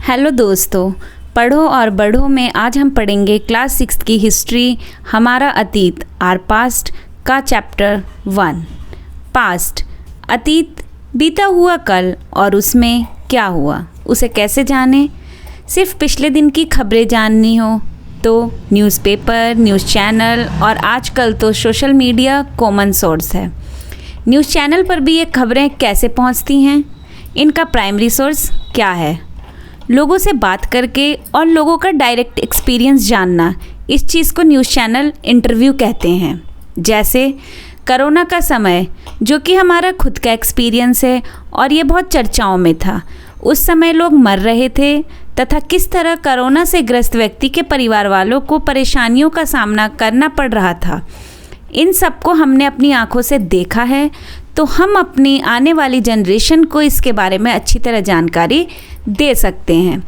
Hello दोस्तों, पढ़ो और बढ़ो में आज हम पढ़ेंगे क्लास 6 की हिस्ट्री हमारा अतीत आर पास्ट का चैप्टर 1। पास्ट अतीत बीता हुआ कल और उसमें क्या हुआ उसे कैसे जाने। सिर्फ पिछले दिन की खबरें जाननी हो तो न्यूज़पेपर, न्यूज़ चैनल और आजकल तो सोशल मीडिया कॉमन सोर्स है। न्यूज़ चैनल पर भी ये खबरें कैसे पहुंचती हैं, इनका प्राइमरी सोर्स क्या है। लोगों से बात करके और लोगों का डायरेक्ट एक्सपीरियंस जानना, इस चीज़ को न्यूज़ चैनल इंटरव्यू कहते हैं। जैसे कोरोना का समय जो कि हमारा खुद का एक्सपीरियंस है और ये बहुत चर्चाओं में था। उस समय लोग मर रहे थे तथा किस तरह कोरोना से ग्रस्त व्यक्ति के परिवार वालों को परेशानियों का सामना करना पड़ रहा था। इन सबको हमने अपनी आंखों से देखा है, तो हम अपनी आने वाली जनरेशन को इसके बारे में अच्छी तरह जानकारी दे सकते हैं।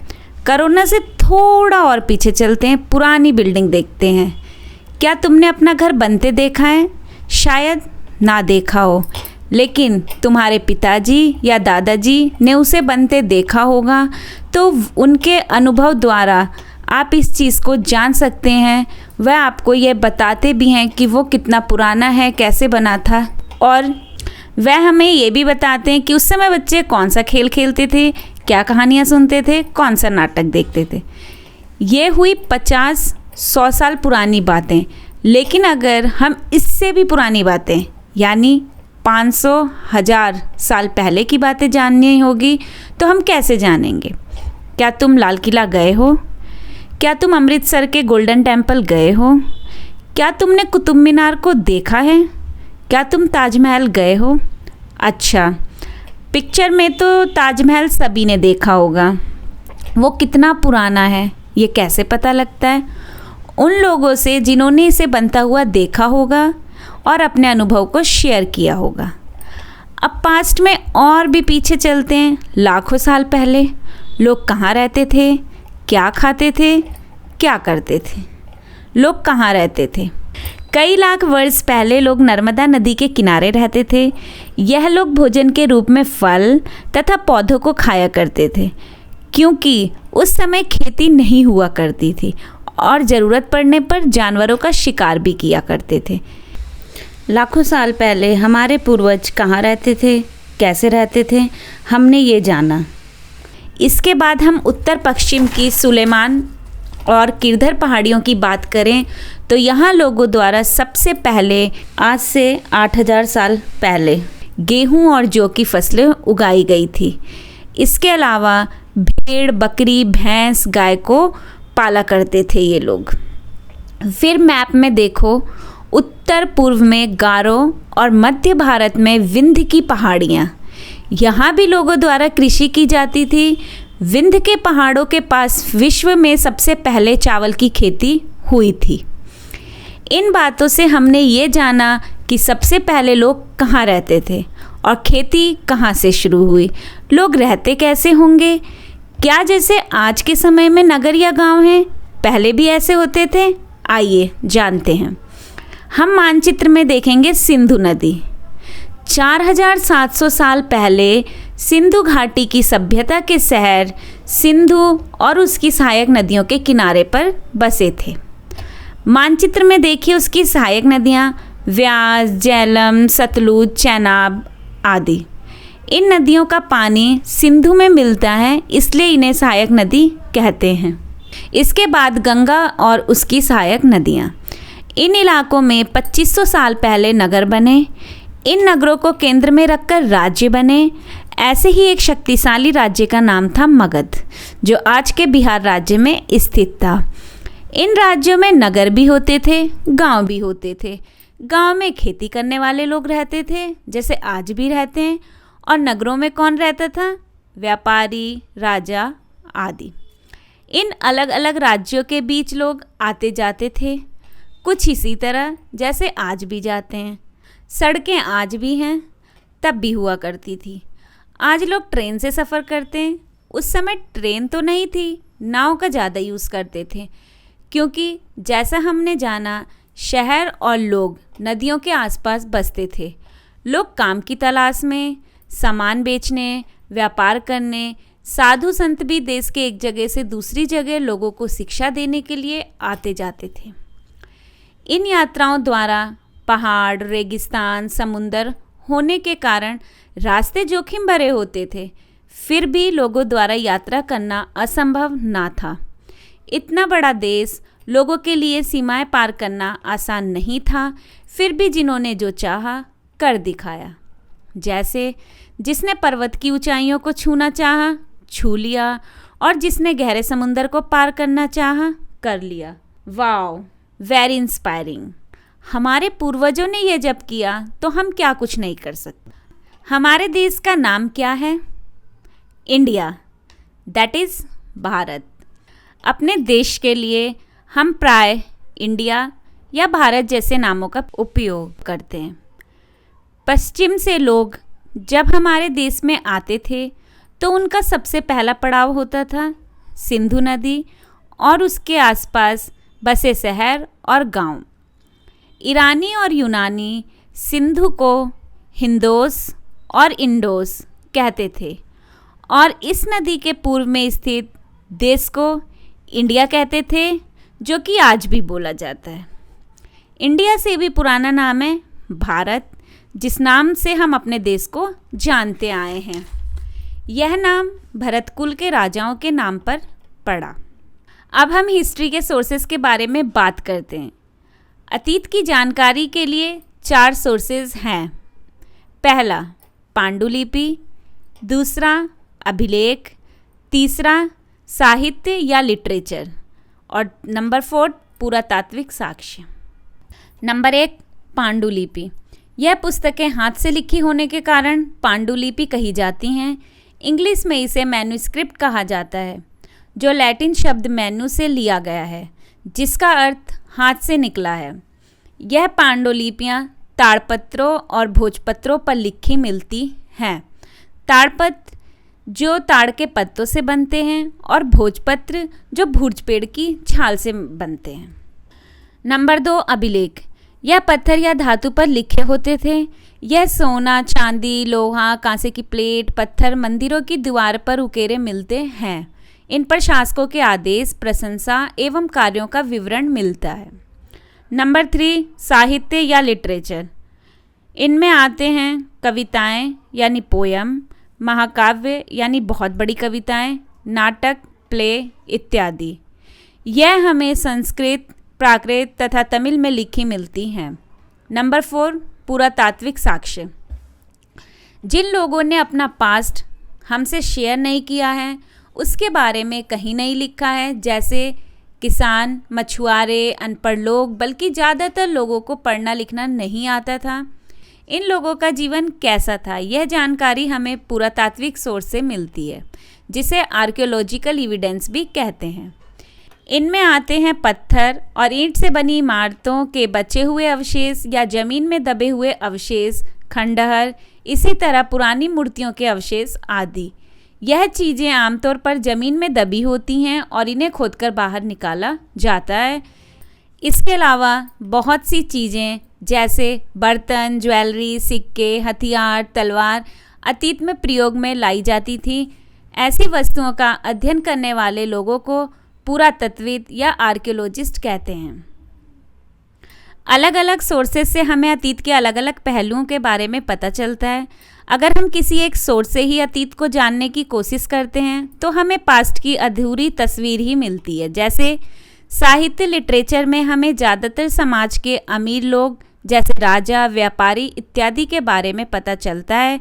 कोरोना से थोड़ा और पीछे चलते हैं, पुरानी बिल्डिंग देखते हैं। क्या तुमने अपना घर बनते देखा है? शायद ना देखा हो, लेकिन तुम्हारे पिताजी या दादाजी ने उसे बनते देखा होगा, तो उनके अनुभव द्वारा आप इस चीज़ को जान सकते हैं। वह आपको ये बताते भी हैं कि वो कितना पुराना है, कैसे बना था, और वह हमें ये भी बताते हैं कि उस समय बच्चे कौन सा खेल खेलते थे, क्या कहानियाँ सुनते थे, कौन सा नाटक देखते थे। ये हुई 50-100 साल पुरानी बातें। लेकिन अगर हम इससे भी पुरानी बातें यानी 500-1000 साल पहले की बातें जाननी होगी तो हम कैसे जानेंगे। क्या तुम लाल किला गए हो? क्या तुम अमृतसर के गोल्डन टेम्पल गए हो? क्या तुमने कुतुब मीनार को देखा है? क्या तुम ताजमहल गए हो? अच्छा, पिक्चर में तो ताजमहल सभी ने देखा होगा। वो कितना पुराना है ये कैसे पता लगता है? उन लोगों से जिन्होंने इसे बनता हुआ देखा होगा और अपने अनुभव को शेयर किया होगा। अब पास्ट में और भी पीछे चलते हैं। लाखों साल पहले लोग कहाँ रहते थे, क्या खाते थे, क्या करते थे? लोग कहाँ रहते थे? कई लाख वर्ष पहले लोग नर्मदा नदी के किनारे रहते थे। यह लोग भोजन के रूप में फल तथा पौधों को खाया करते थे, क्योंकि उस समय खेती नहीं हुआ करती थी और ज़रूरत पड़ने पर जानवरों का शिकार भी किया करते थे। लाखों साल पहले हमारे पूर्वज कहाँ रहते थे, कैसे रहते थे, हमने ये जाना। इसके बाद हम उत्तर पश्चिम की सुलेमान और किरधर पहाड़ियों की बात करें तो यहाँ लोगों द्वारा सबसे पहले आज से 8000 साल पहले गेहूँ और जौ की फसलें उगाई गई थी। इसके अलावा भेड़, बकरी, भैंस, गाय को पाला करते थे ये लोग। फिर मैप में देखो, उत्तर पूर्व में गारो और मध्य भारत में विंध्य की पहाड़ियाँ, यहाँ भी लोगों द्वारा कृषि की जाती थी। विंध्य के पहाड़ों के पास विश्व में सबसे पहले चावल की खेती हुई थी। इन बातों से हमने ये जाना कि सबसे पहले लोग कहाँ रहते थे और खेती कहाँ से शुरू हुई। लोग रहते कैसे होंगे? क्या जैसे आज के समय में नगर या गांव हैं, पहले भी ऐसे होते थे? आइए जानते हैं। हम मानचित्र में देखेंगे सिंधु नदी। 4700 साल पहले सिंधु घाटी की सभ्यता के शहर सिंधु और उसकी सहायक नदियों के किनारे पर बसे थे। मानचित्र में देखिए उसकी सहायक नदियाँ व्यास, झेलम, सतलुज, चेनाब आदि। इन नदियों का पानी सिंधु में मिलता है, इसलिए इन्हें सहायक नदी कहते हैं। इसके बाद गंगा और उसकी सहायक नदियाँ। इन इलाकों में 2500 साल पहले नगर बने। इन नगरों को केंद्र में रखकर राज्य बने। ऐसे ही एक शक्तिशाली राज्य का नाम था मगध, जो आज के बिहार राज्य में स्थित था। इन राज्यों में नगर भी होते थे, गांव भी होते थे। गांव में खेती करने वाले लोग रहते थे, जैसे आज भी रहते हैं। और नगरों में कौन रहता था? व्यापारी, राजा आदि। इन अलग अलग राज्यों के बीच लोग आते जाते थे, कुछ इसी तरह जैसे आज भी जाते हैं। सड़कें आज भी हैं, तब भी हुआ करती थी। आज लोग ट्रेन से सफ़र करते हैं। उस समय ट्रेन तो नहीं थी, नाव का ज़्यादा यूज़ करते थे, क्योंकि जैसा हमने जाना शहर और लोग नदियों के आसपास बसते थे। लोग काम की तलाश में, सामान बेचने, व्यापार करने, साधु संत भी देश के एक जगह से दूसरी जगह लोगों को शिक्षा देने के लिए आते जाते थे। इन यात्राओं द्वारा पहाड़, रेगिस्तान, समुंदर होने के कारण रास्ते जोखिम भरे होते थे, फिर भी लोगों द्वारा यात्रा करना असंभव ना था। इतना बड़ा देश, लोगों के लिए सीमाएं पार करना आसान नहीं था, फिर भी जिन्होंने जो चाहा कर दिखाया। जैसे जिसने पर्वत की ऊंचाइयों को छूना चाहा, छू लिया, और जिसने गहरे समुंदर को पार करना चाहा, कर लिया। Wow, very inspiring. हमारे पूर्वजों ने यह जब किया तो हम क्या कुछ नहीं कर सकते। हमारे देश का नाम क्या है? India, that is Bharat. अपने देश के लिए हम प्राय इंडिया या भारत जैसे नामों का उपयोग करते हैं। पश्चिम से लोग जब हमारे देश में आते थे तो उनका सबसे पहला पड़ाव होता था सिंधु नदी और उसके आसपास बसे शहर और गांव। ईरानी और यूनानी सिंधु को हिंदोस और इंडोस कहते थे और इस नदी के पूर्व में स्थित देश को इंडिया कहते थे, जो कि आज भी बोला जाता है। इंडिया से भी पुराना नाम है भारत, जिस नाम से हम अपने देश को जानते आए हैं। यह नाम भरतकुल के राजाओं के नाम पर पड़ा। अब हम हिस्ट्री के सोर्सेस के बारे में बात करते हैं। अतीत की जानकारी के लिए 4 सोर्सेज हैं। पहला पांडुलिपि, दूसरा अभिलेख, तीसरा साहित्य या लिटरेचर, और नंबर 4 पुरातात्विक साक्ष्य। नंबर 1 पांडुलिपि। यह पुस्तकें हाथ से लिखी होने के कारण पांडुलिपि कही जाती हैं। इंग्लिश में इसे मैन्युस्क्रिप्ट कहा जाता है, जो लैटिन शब्द मैन्यू से लिया गया है, जिसका अर्थ हाथ से निकला है। यह पांडुलिपियाँ ताड़पत्रों और भोजपत्रों पर लिखी मिलती हैं। ताड़पत्र जो ताड़ के पत्तों से बनते हैं और भोजपत्र जो भुर्ज पेड़ की छाल से बनते हैं। नंबर 2 अभिलेख। यह पत्थर या धातु पर लिखे होते थे। यह सोना, चांदी, लोहा, कांसे की प्लेट, पत्थर मंदिरों की दीवार पर उकेरे मिलते हैं। इन पर शासकों के आदेश, प्रशंसा एवं कार्यों का विवरण मिलता है। नंबर 3 साहित्य या लिटरेचर। इनमें आते हैं कविताएं यानी पोयम, महाकाव्य यानी बहुत बड़ी कविताएं, नाटक, प्ले इत्यादि। यह हमें संस्कृत, प्राकृत तथा तमिल में लिखी मिलती हैं। नंबर 4 पुरातात्विक साक्ष्य। जिन लोगों ने अपना पास्ट हमसे शेयर नहीं किया है, उसके बारे में कहीं नहीं लिखा है, जैसे किसान, मछुआरे, अनपढ़ लोग, बल्कि ज़्यादातर लोगों को पढ़ना लिखना नहीं आता था। इन लोगों का जीवन कैसा था, यह जानकारी हमें पुरातात्विक सोर्स से मिलती है, जिसे आर्कियोलॉजिकल एविडेंस भी कहते हैं। इनमें आते हैं पत्थर और ईंट से बनी इमारतों के बचे हुए अवशेष या जमीन में दबे हुए अवशेष, खंडहर, इसी तरह पुरानी मूर्तियों के अवशेष आदि। यह चीज़ें आमतौर पर ज़मीन में दबी होती हैं और इन्हें खोदकर बाहर निकाला जाता है। इसके अलावा बहुत सी चीज़ें जैसे बर्तन, ज्वेलरी, सिक्के, हथियार, तलवार अतीत में प्रयोग में लाई जाती थी। ऐसी वस्तुओं का अध्ययन करने वाले लोगों को पुरातत्वविद या आर्कियोलॉजिस्ट कहते हैं। अलग अलग सोर्सेस से हमें अतीत के अलग अलग पहलुओं के बारे में पता चलता है। अगर हम किसी एक सोर्स से ही अतीत को जानने की कोशिश करते हैं तो हमें पास्ट की अधूरी तस्वीर ही मिलती है। जैसे साहित्य, लिटरेचर में हमें ज़्यादातर समाज के अमीर लोग जैसे राजा, व्यापारी इत्यादि के बारे में पता चलता है,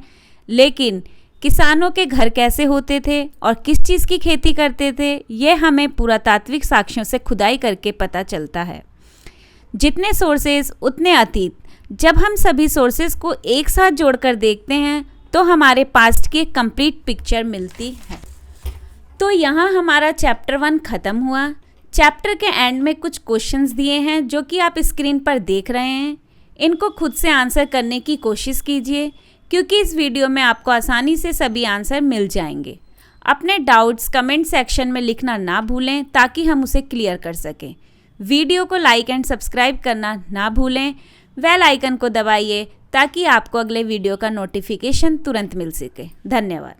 लेकिन किसानों के घर कैसे होते थे और किस चीज़ की खेती करते थे, यह हमें पुरातात्विक साक्ष्यों से खुदाई करके पता चलता है। जितने सोर्सेज उतने अतीत। जब हम सभी सोर्सेज को एक साथ जोड़कर देखते हैं तो हमारे पास्ट की एक कंप्लीट पिक्चर मिलती है। तो यहाँ हमारा चैप्टर 1 ख़त्म हुआ। चैप्टर के एंड में कुछ क्वेश्चंस दिए हैं जो कि आप स्क्रीन पर देख रहे हैं। इनको खुद से आंसर करने की कोशिश कीजिए, क्योंकि इस वीडियो में आपको आसानी से सभी आंसर मिल जाएंगे। अपने डाउट्स कमेंट सेक्शन में लिखना ना भूलें ताकि हम उसे क्लियर कर सकें। वीडियो को लाइक एंड सब्सक्राइब करना ना भूलें। बेल आइकन को दबाइए ताकि आपको अगले वीडियो का नोटिफिकेशन तुरंत मिल सके। धन्यवाद।